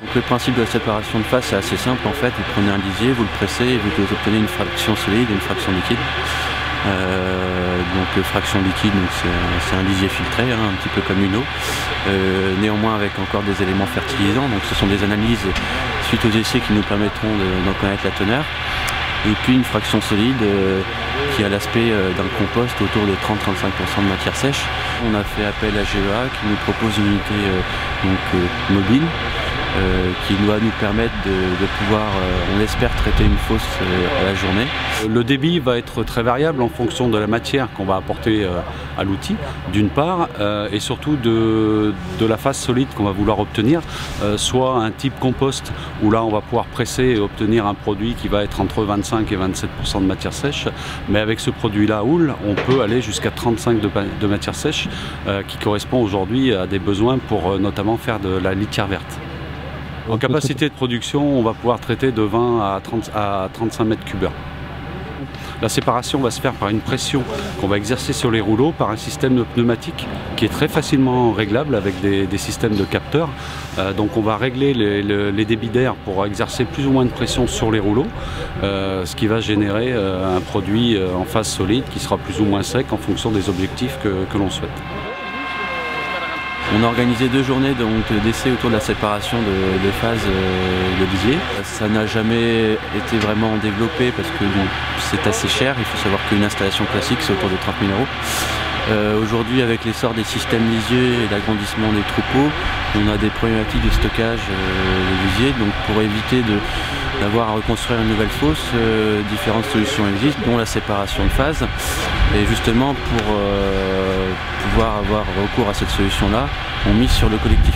Donc le principe de la séparation de phase, c'est assez simple en fait. Vous prenez un lisier, vous le pressez et vous obtenez une fraction solide et une fraction liquide. Donc fraction liquide, c'est un lisier filtré, un petit peu comme une eau, néanmoins avec encore des éléments fertilisants. Donc ce sont des analyses suite aux essais qui nous permettront d'en connaître la teneur. Et puis une fraction solide qui a l'aspect d'un compost autour de 30-35% de matière sèche. On a fait appel à GEA qui nous propose une unité mobile qui doit nous permettre de pouvoir, on espère, traiter une fosse à la journée. Le débit va être très variable en fonction de la matière qu'on va apporter à l'outil, d'une part, et surtout de la phase solide qu'on va vouloir obtenir, soit un type compost, où là on va pouvoir presser et obtenir un produit qui va être entre 25 et 27% de matière sèche, mais avec ce produit-là, houle, on peut aller jusqu'à 35 de matière sèche, qui correspond aujourd'hui à des besoins pour notamment faire de la litière verte. En capacité de production, on va pouvoir traiter de 20 à 35 mètres cubes. La séparation va se faire par une pression qu'on va exercer sur les rouleaux par un système de pneumatique qui est très facilement réglable avec des systèmes de capteurs. Donc on va régler les débits d'air pour exercer plus ou moins de pression sur les rouleaux, ce qui va générer un produit en phase solide qui sera plus ou moins sec en fonction des objectifs que l'on souhaite. On a organisé 2 journées d'essais autour de la séparation de phases de lisier. Ça n'a jamais été vraiment développé parce que c'est assez cher. Il faut savoir qu'une installation classique c'est autour de 30 000 €. Aujourd'hui, avec l'essor des systèmes lisiers et l'agrandissement des troupeaux, on a des problématiques de stockage de lisier. Donc pour éviter d'avoir à reconstruire une nouvelle fosse, différentes solutions existent, dont la séparation de phase. Et justement, pour pouvoir avoir recours à cette solution-là, on mise sur le collectif.